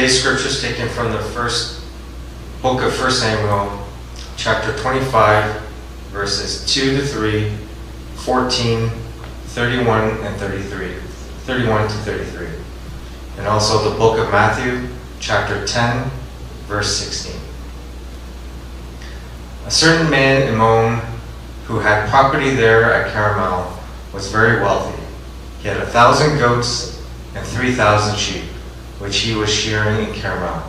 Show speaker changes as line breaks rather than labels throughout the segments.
Today's scripture is taken from the first book of 1 Samuel, chapter 25, verses 2 to 3, 14, 31, and 33. 31 to 33. And also the book of Matthew, chapter 10, verse 16. A certain man in Mon who had property there at Carmel was very wealthy. He had 1,000 goats and 3,000 sheep, which he was shearing in Carmel.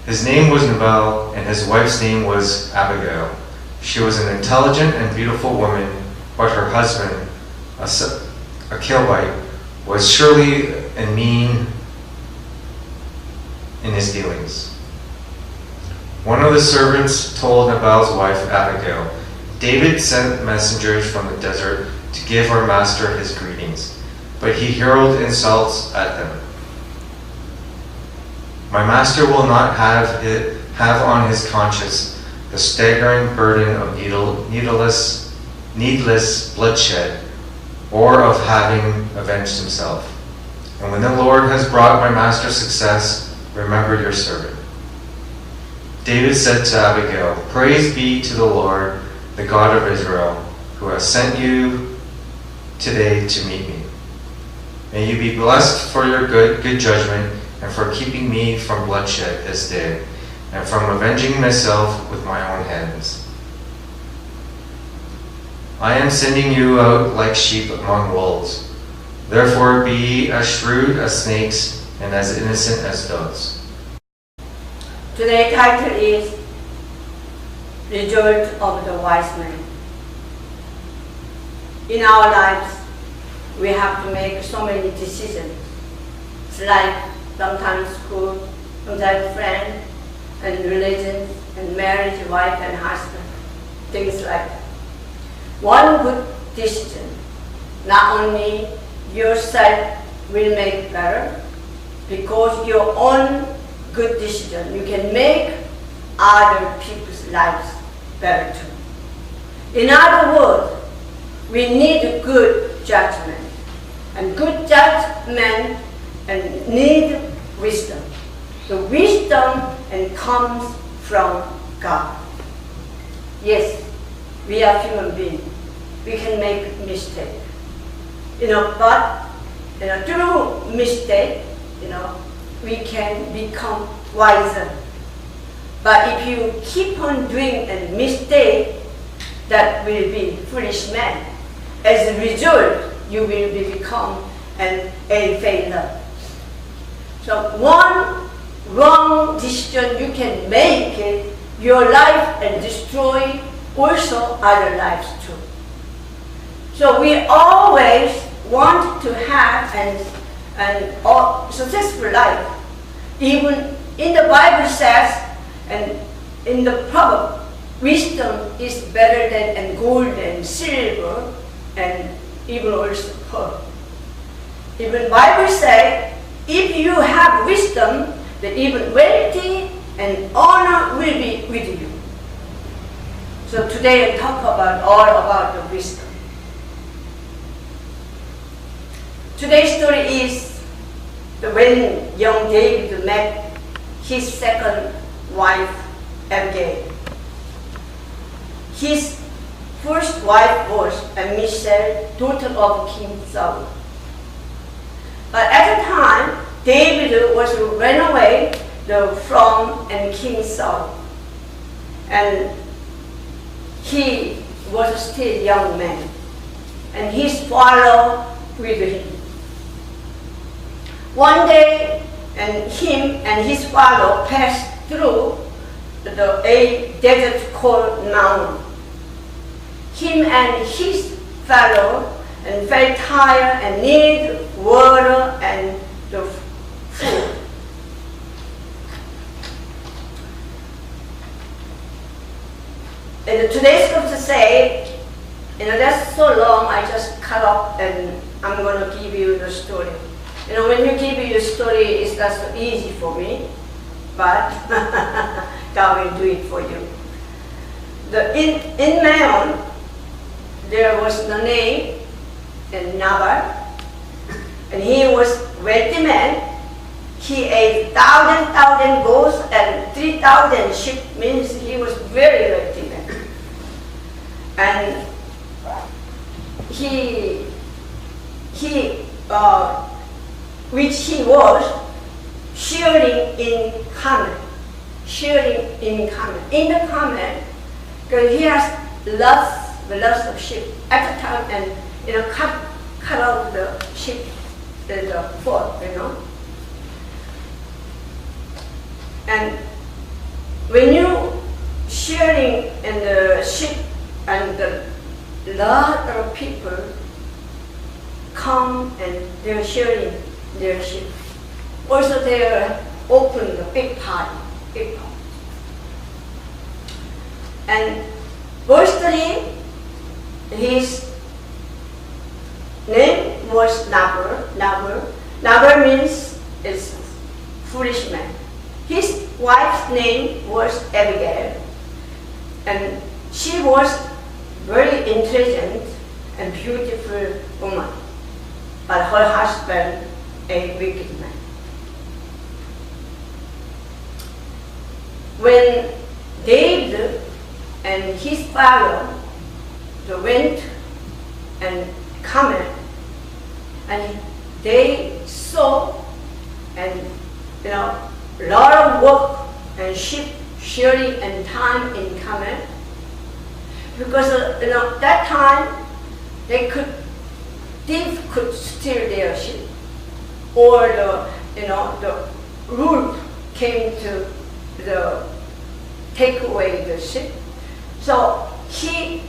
His name was Nabal, and his wife's name was Abigail. She was an intelligent and beautiful woman, but her husband, a Calebite, was surely and mean in his dealings. One of the servants told Nabal's wife, Abigail, "David sent messengers from the desert to give our master his greetings, but he hurled insults at them. My master will not have on his conscience the staggering burden of needless bloodshed, or of having avenged himself. And when the Lord has brought my master success, remember your servant." David said to Abigail, "Praise be to the Lord, the God of Israel, who has sent you today to meet me. May you be blessed for your good judgment and for keeping me from bloodshed this day, and from avenging myself with my own hands. I am sending you out like sheep among wolves. Therefore be as shrewd as snakes and as innocent as doves."
Today's title is Result of the Wise Man. In our lives, we have to make so many decisions. It's like sometimes school, sometimes friends, and religion, and marriage, wife and husband, things like that. One good decision, not only yourself will make better, because your own good decision, you can make other people's lives better too. In other words, we need good judgment, and good judgment and need wisdom. The wisdom and comes from God. Yes, we are human beings. We can make mistakes. But through mistake, we can become wiser. But if you keep on doing a mistake, that will be foolish man. As a result, you will become a failure. So one wrong decision you can make it your life and destroy also other lives too. So we always want to have an successful life. Even in the Bible says, and in the proverb, wisdom is better than gold and silver, and even also pearl. Even Bible says, if you have wisdom, then even wealthy and honor will be with you. So today I talk all about the wisdom. Today's story is when young David met his second wife, Abigail. His first wife was Michal, daughter of King Saul. But at the time, David was run away from King Saul, and he was still a young man, and he followed with him. One day, and him and his follower passed through a desert called Naum. Him and his fellow and felt tired and needed water and the food. And today's scripture say, that's so long, I just cut off and I'm going to give you the story. When you give you the story, it's not so easy for me, but God will do it for you. In Maon, there was the name and Nabal, and he was wealthy man. he ate 1,000 goats and 3,000 sheep, means he was very wealthy man. And which he was sharing in common. In the common, because he has lots of sheep at the time, and cut out the sheep, the foot, And when you sharing in the sheep, and a lot of people come and they're sharing their sheep. Also, they open the big party. And verse 3, his name was Nabal. Nabal means is foolish man. His wife's name was Abigail, and she was very intelligent and beautiful woman, but her husband a wicked man. When David and his father went and come, and they saw, and a lot of work and sheep shearing and time in common, because that time thieves could steal their sheep, or the wolf came to take away the sheep. So he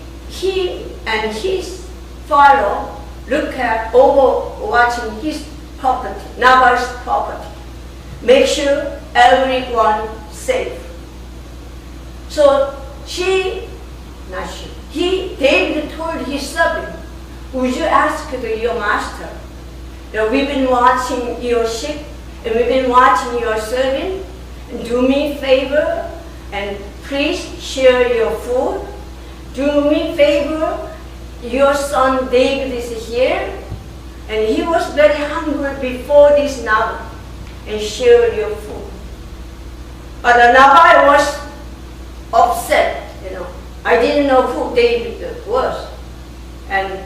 and his father look at overwatching his property, Nabal's property, make sure everyone safe. So David told his servant, would you ask your master, we've been watching your sheep, and we've been watching your servant, and do me a favor, and please share your food. Do me a favor, your son David is here, and he was very hungry before this Nabal, and share your food. But Nabal was upset, I didn't know who David was. And,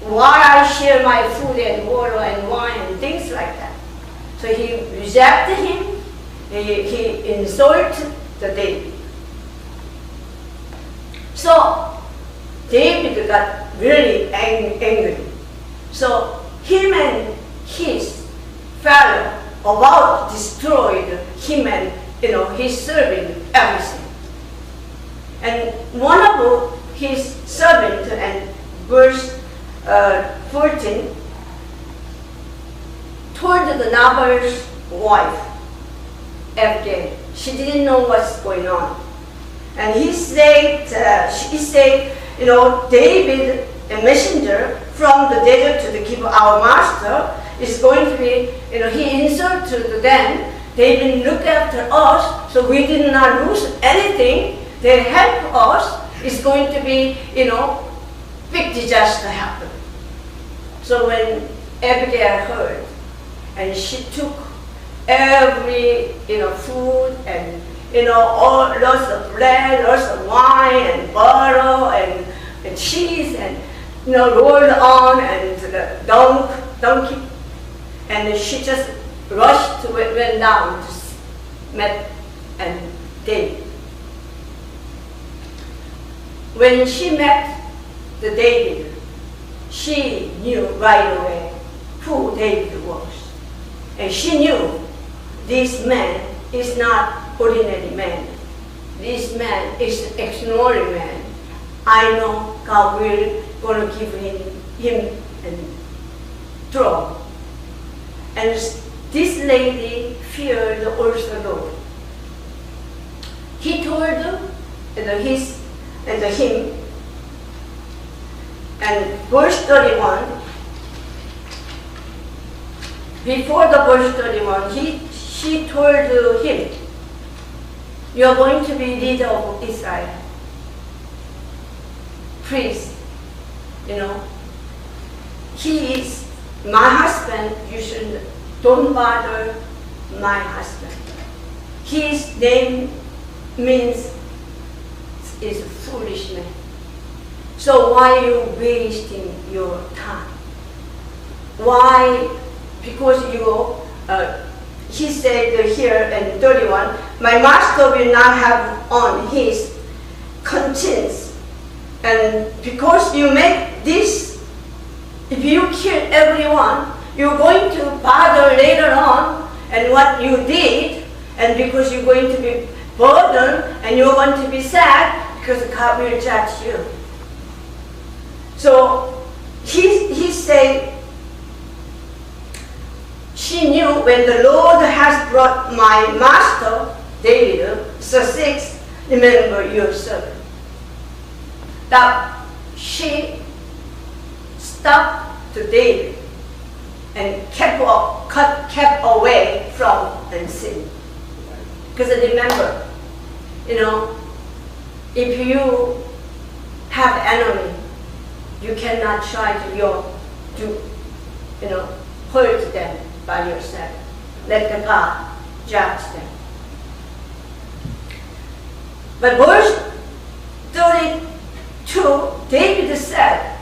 why I share my food and water and wine and things like that. So he rejected him, he insulted the David. So David got really angry. So him and his father about destroyed him and his servant, everything. And one of his servants, and verse 14, told the Nabal's wife, Abigail. She didn't know what's going on. And he said, David, a messenger from the desert to give our master, is going to be, he insulted them. They didn't look after us, so we did not lose anything. They help us. It's going to be, big disaster happen. So when Abigail heard, and she took every, food and, lots of bread, lots of wine and butter and cheese and, rolled on and the donkey. And she just rushed, went down to meet and David. When she met the David, she knew right away who David was. And she knew this man is not ordinary man. This man is extraordinary man. I know God will going to give him a throne. And this lady feared also Lord. He told him, and verse 31, before the verse 31, she told him, you are going to be leader of Israel. Please, he is my husband, you should don't bother my husband. His name means is foolish man. So why are you wasting your time? Why? Because he said here in 31, my master will not have on his conscience. And because you make this, if you kill everyone, you're going to bother later on and what you did, and because you're going to be burdened and you're going to be sad because God will judge you. So he said, she knew when the Lord has brought my master, David, so 6, remember your servant. That she stuck to David and kept away from and sin. Because remember, if you have enemy, you cannot try to hurt them by yourself. Let the God judge them. But verse 32, David said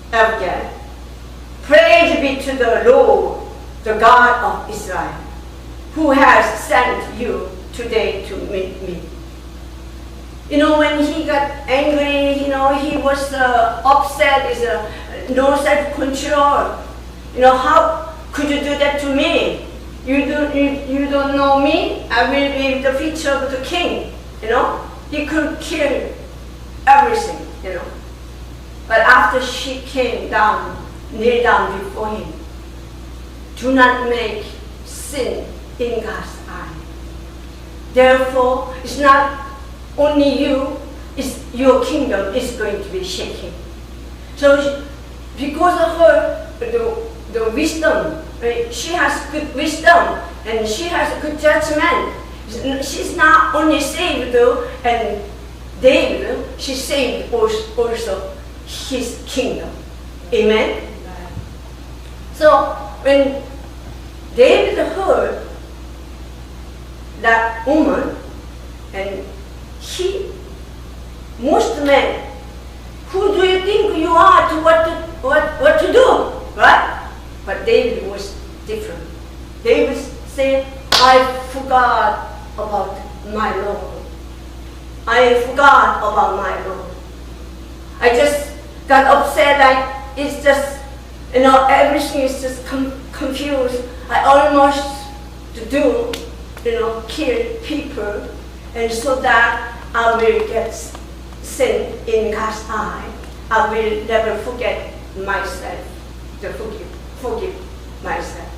again, praise be to the Lord, the God of Israel, who has sent you today to meet me. When he got angry, he was upset, no self-control. How could you do that to me? You don't know me? I will be the future of the king. He could kill everything, But after she came down, kneel down before him. Do not make sin in God's eye. Therefore, it's not only you, it's your kingdom is going to be shaken. So because of her, the wisdom, she has good wisdom and she has a good judgment. She's not only saved and David, she saved also his kingdom. Amen? So when David heard that woman, and most men, who do you think you are to what to do, right? But David was different. David said, I forgot about my Lord. I forgot about my Lord. I just got upset, like it's just, everything is just confused. I almost do, kill people, and so that I will get sin in God's eye. I will never forget myself, to forgive myself.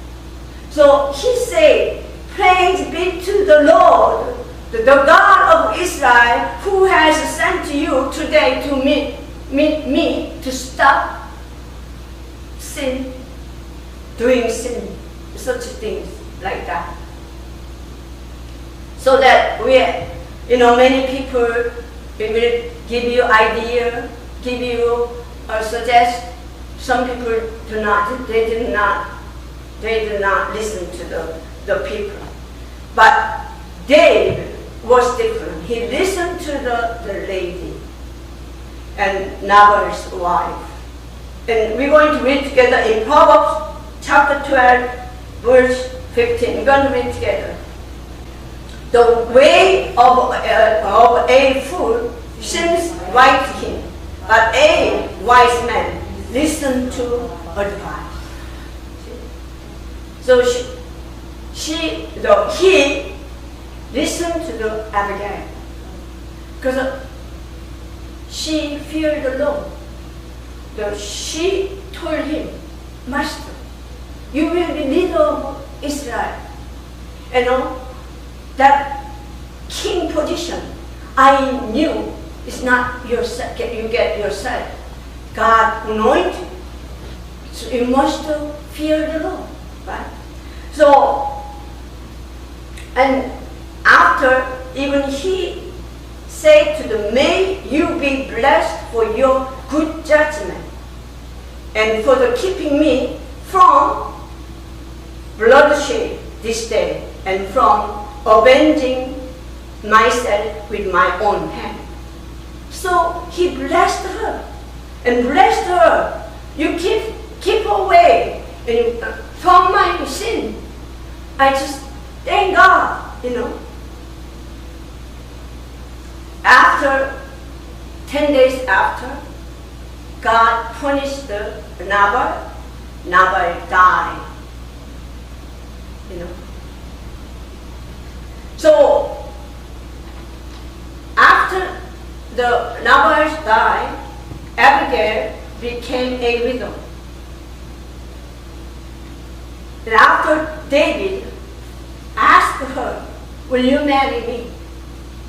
So he said, praise be to the Lord, the God of Israel, who has sent you today to meet me to stop sin, doing sin, such things like that. So that many people will give you idea, give you suggest. Some people do not. They did not listen to the people. But David was different. He listened to the lady and Nabal's wife. And we're going to read together in Proverbs chapter 12, verse 15. We're going to read together. The way of a fool seems right to him, but a wise man listens to advice. So he listened to the Abigail because she feared the Lord. She told him, Master, you will be leader of Israel. That king position, I knew it's not yourself, you get yourself. God anointed you. So you must fear the Lord, right? So, and after, even he said to them, may you be blessed for your good judgment and for the keeping me from bloodshed this day, and from avenging myself with my own hand. So he blessed her, and blessed her. You keep away from my sin. I just thank God, After 10 days after, God punished Nabal. Nabal died. So after the Nabal died, Abigail became a widow. And after David asked her, "Will you marry me?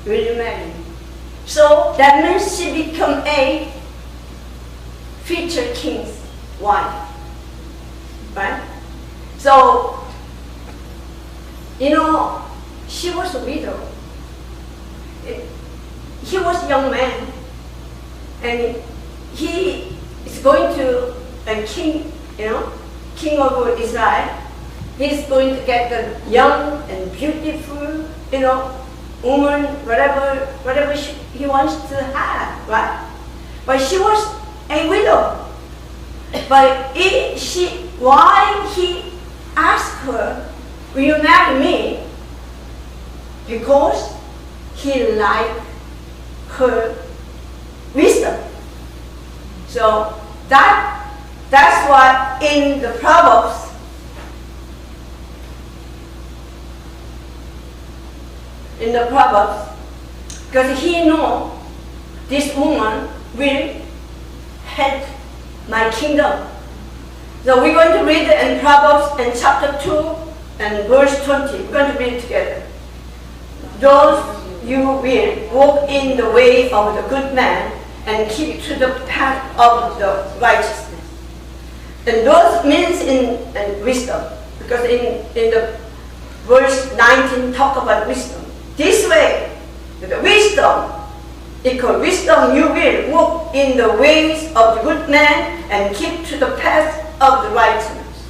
Will you marry me?" So that means she became a future king's wife. Right? So, she was a widow. He was a young man. And he is going to a king, king of Israel. He's going to get a young and beautiful, woman, whatever he wants to have, right? But she was a widow. But why he asked her, "Will you marry me?" Because he liked her wisdom. So that's why in the Proverbs, because he know this woman will help my kingdom. So we're going to read in Proverbs in chapter 2 and verse 20. We're going to read together. "Those you will walk in the way of the good man and keep to the path of the righteousness." And those means in wisdom, because in the verse 19 talk about wisdom. This way, the wisdom, equal wisdom, you will walk in the ways of the good man and keep to the path of the righteousness.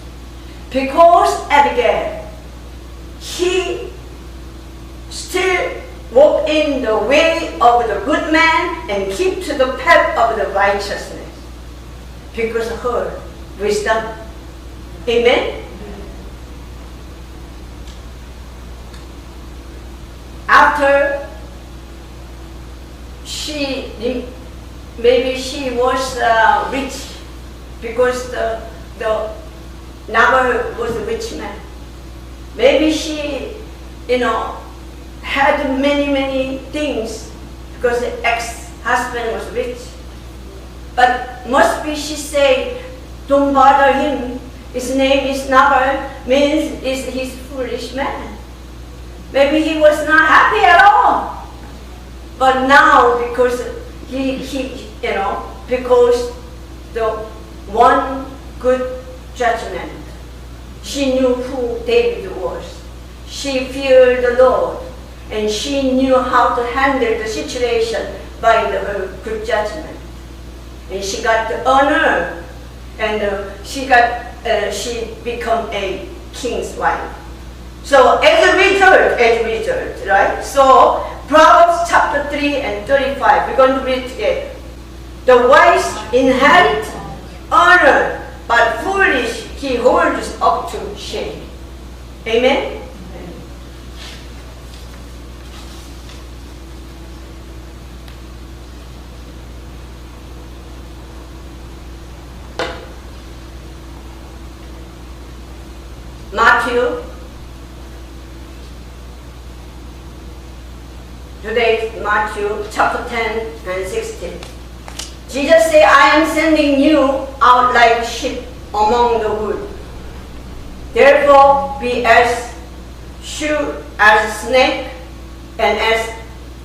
Because Abigail, he still walk in the way of the good man and keep to the path of the righteousness. Because of her wisdom. Amen? After maybe she was rich, because the Nabal was a rich man. Maybe she, had many things because the ex-husband was rich. But must be she said, "Don't bother him. His name is Nabal," means he's foolish man. Maybe he was not happy at all. But now, because because the one good judgment, she knew who David was. She feared the Lord, and she knew how to handle the situation by her good judgment. And she got the honor, and she became a king's wife. So as a result, right? So Proverbs chapter 3 and 35, we're going to read together. "The wise inherit honor, but foolish he holds up to shame." Amen? Matthew. Today is Matthew chapter 10 and 16. Jesus said, "I am sending you out like sheep among the wood. Therefore be as shrewd as a snake and as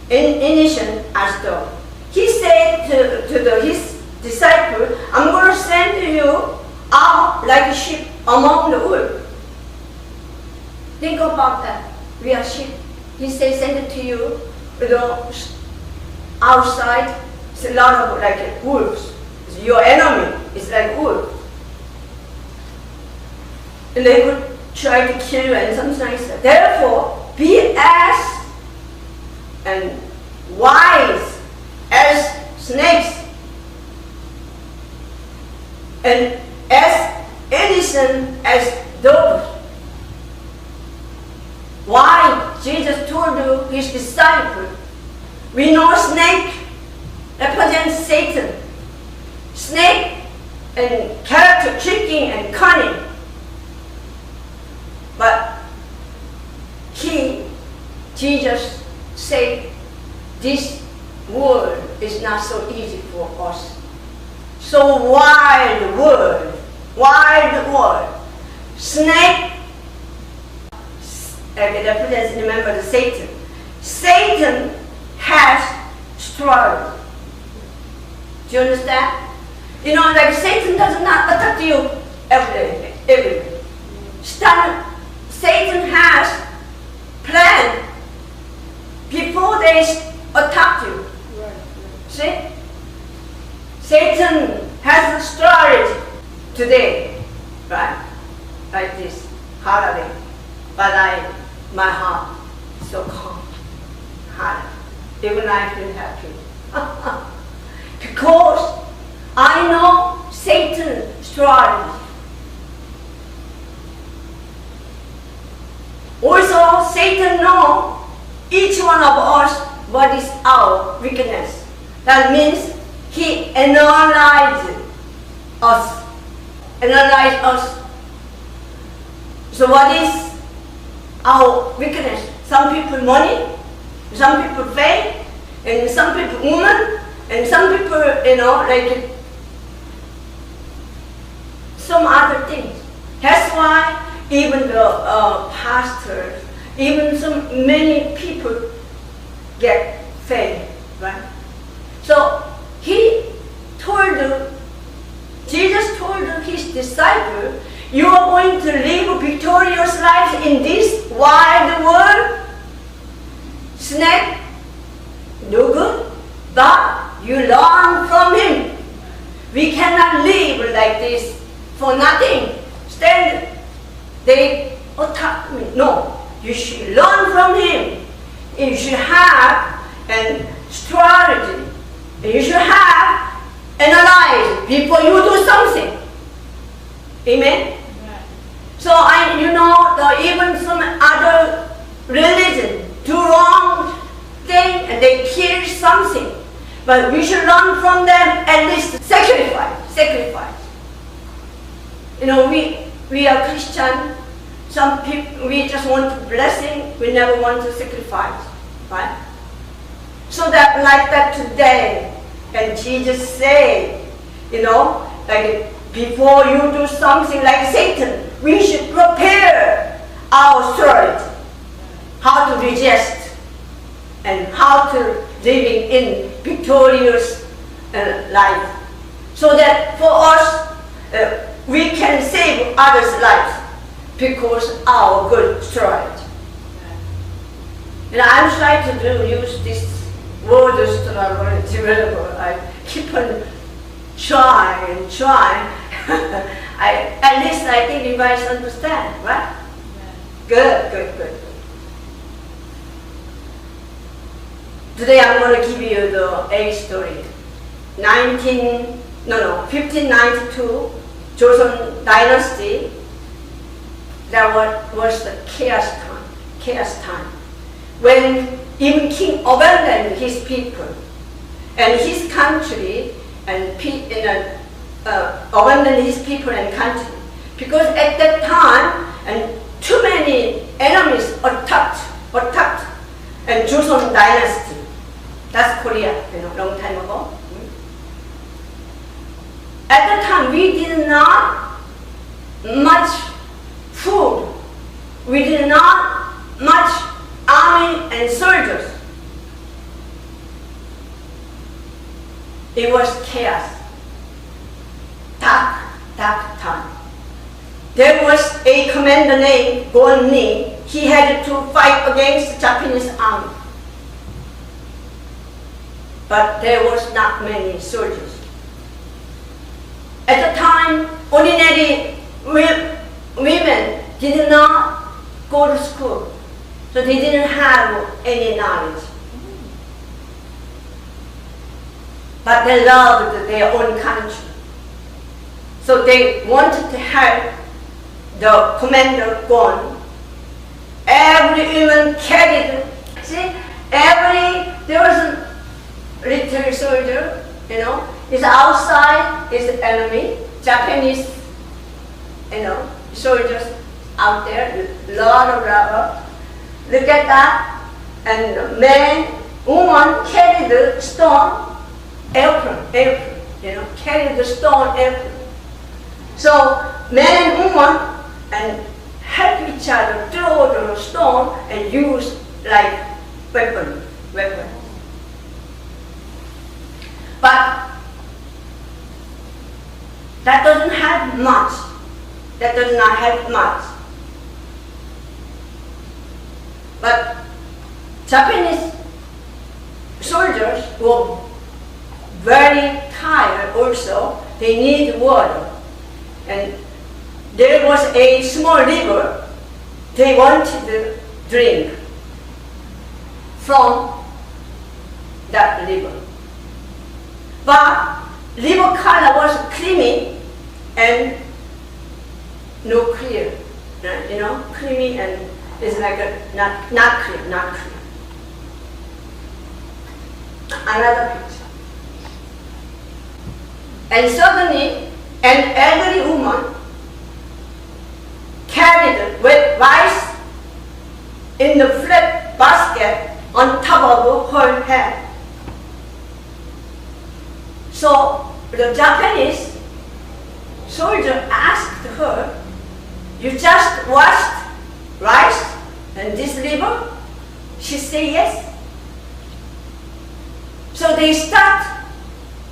innocent as dove." He said to his disciples, "I'm going to send you out like sheep among the wood." Think about that. We are sheep. He says, "Send it to you." Outside, it's a lot of like wolves. Your enemy is like wolves. And they could try to kill you and something like that. Therefore, be as and wise as snakes and as innocent as doves. Why Jesus told his disciples, we know snake represents Satan. Snake and character tricking and cunning. But Jesus said, this world is not so easy for us. So wild world, snake represents, remember, the Satan. Satan has struggled. Do you understand? You know, like Satan does not attack you every day. Satan has planned before they attack you. See? Satan has started today, right? Like this, holiday. But my heart is so calm. Even I feel happy. Because I know Satan struggles. Also, Satan knows each one of us what is our weakness. That means he analyzes us. So what is our weakness? Some people money, some people faith, and some people woman, and some people, like some other things. That's why even the pastors, even many people get faith, right? So Jesus told his disciples, you are going to live victorious lives in this wild world. Snake, no good, but you learn from him. We cannot live like this for nothing. They attack me. No, you should learn from him. You should have a strategy. You should have analyze before you do something. Amen? Yeah. So even some other religion do wrong thing and they kill something. But we should learn from them at least sacrifice. We are Christian. Some people, we just want blessing. We never want to sacrifice, right? So that like that today, and Jesus said, like before you do something like Satan, we should prepare our spirit, how to resist and how to living in victorious life, so that for us we can save others' lives because our good strategy. And I'm trying to use this word struggle. I keep on trying. At least I think you guys understand, right? Yeah. Good. Today I'm going to give you a story. 1592, Joseon dynasty. That was the chaos time. When even king abandoned his people and his country and abandoned his people and country, because at that time and too many enemies attacked and Joseon dynasty. That's Korea, long time ago. At that time we did not much food. We did not much army and soldiers. It was chaos. Dark time. There was a commander named Gon-ni. He had to fight against the Japanese army. But there was not many soldiers. At the time, ordinary women did not go to school, so they didn't have any knowledge. But they loved their own country. So they wanted to help the commander gone. Every woman carried, see, there was a little soldier, is outside is the enemy, Japanese, soldiers out there, lot of rubber. Look at that, and man, woman carried the stone apron, carried the stone apron. So man and woman and help each other throw the stone and use like weapon. But that doesn't help much. That does not help much. But Japanese soldiers were very tired also. They need water. And there was a small river they wanted to drink from that river. But river color was creamy and no clear, creamy and it's like not clear. Another picture. And suddenly, an elderly woman carried wet rice in the flat basket on top of her head. So the Japanese soldier asked her, "You just washed rice in this river?" She said yes. So they start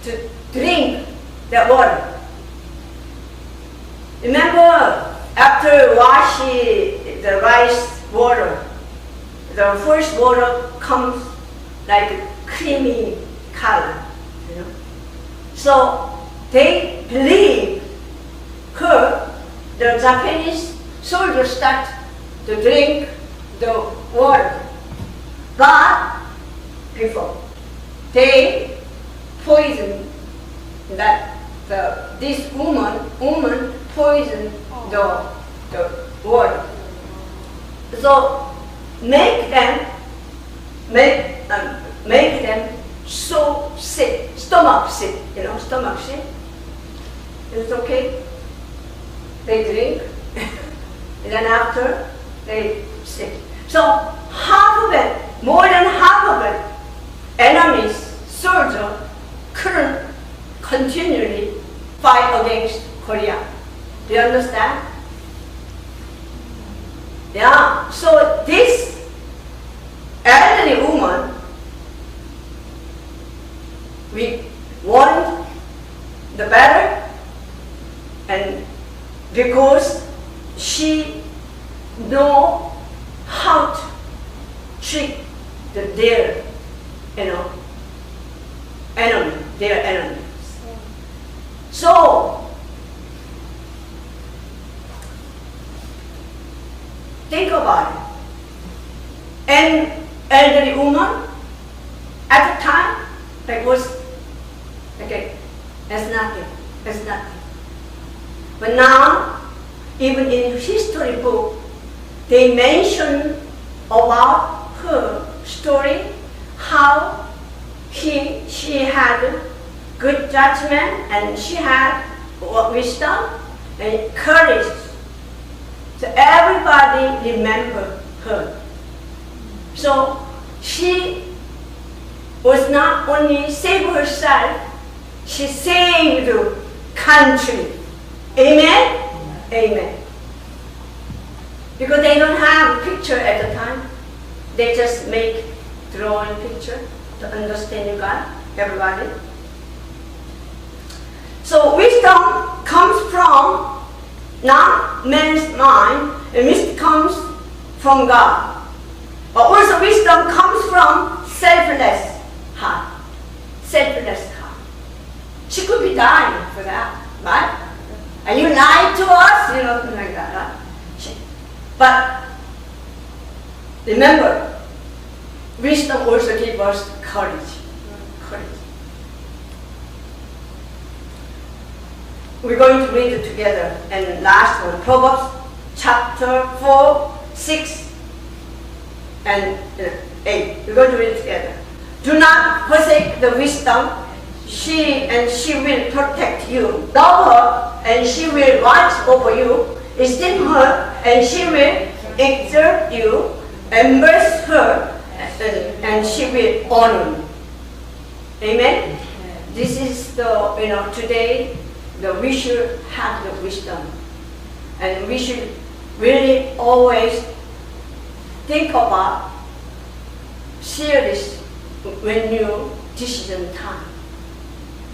to drink the water. Remember, after washing the rice water, the first water comes like a creamy color. So they believe her, the Japanese soldiers start to drink the water. But before, they poison this woman poisoned the water. So make them so sick, stomach sick, stomach sick. It's okay. They drink, and then after they sick. So half of it, more than half of it, enemies, soldiers couldn't continually fight against Korea. Do you understand? Yeah. So this elderly woman, we won the battle, and because she know how to treat their enemies. So think about it. An elderly woman at the time, was okay, that's nothing. But now, even in history book, they mention about her story, how she had good judgment and she had wisdom and courage. So everybody remember her. So she was not only saved herself, she saved the country. Amen? Amen. Because they don't have a picture at the time. They just make drawing picture to understand you God, everybody. So wisdom comes from not man's mind, and wisdom comes from God. But also wisdom comes from selfless heart. Selfless heart. She could be dying for that, right? And you lied to us, something like that, right? But remember, wisdom also gives us courage. We're going to read it together. And last one, Proverbs chapter 4, 6, and 8. We're going to read it together. Do not forsake the wisdom. She will protect you. Love her, and she will watch over you. Esteem her, and she will exert you. Embrace her, and she will honor you. Amen? This is the, today, we should have the wisdom. And we should really always think about serious when you decision time.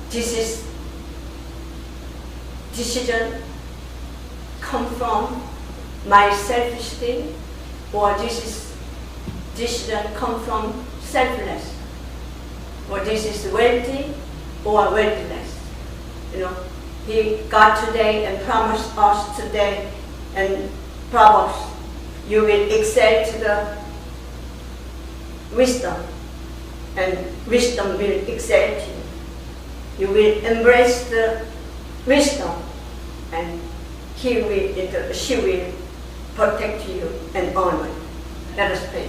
This is decision come from my self-esteem, or this is decision come from selfless, or this is wealthy or wealthless. God today and promised us today and Proverbs, you will excel to the wisdom, and wisdom will excel to you. You will embrace the wisdom, and she will protect you and honor you. Let us pray.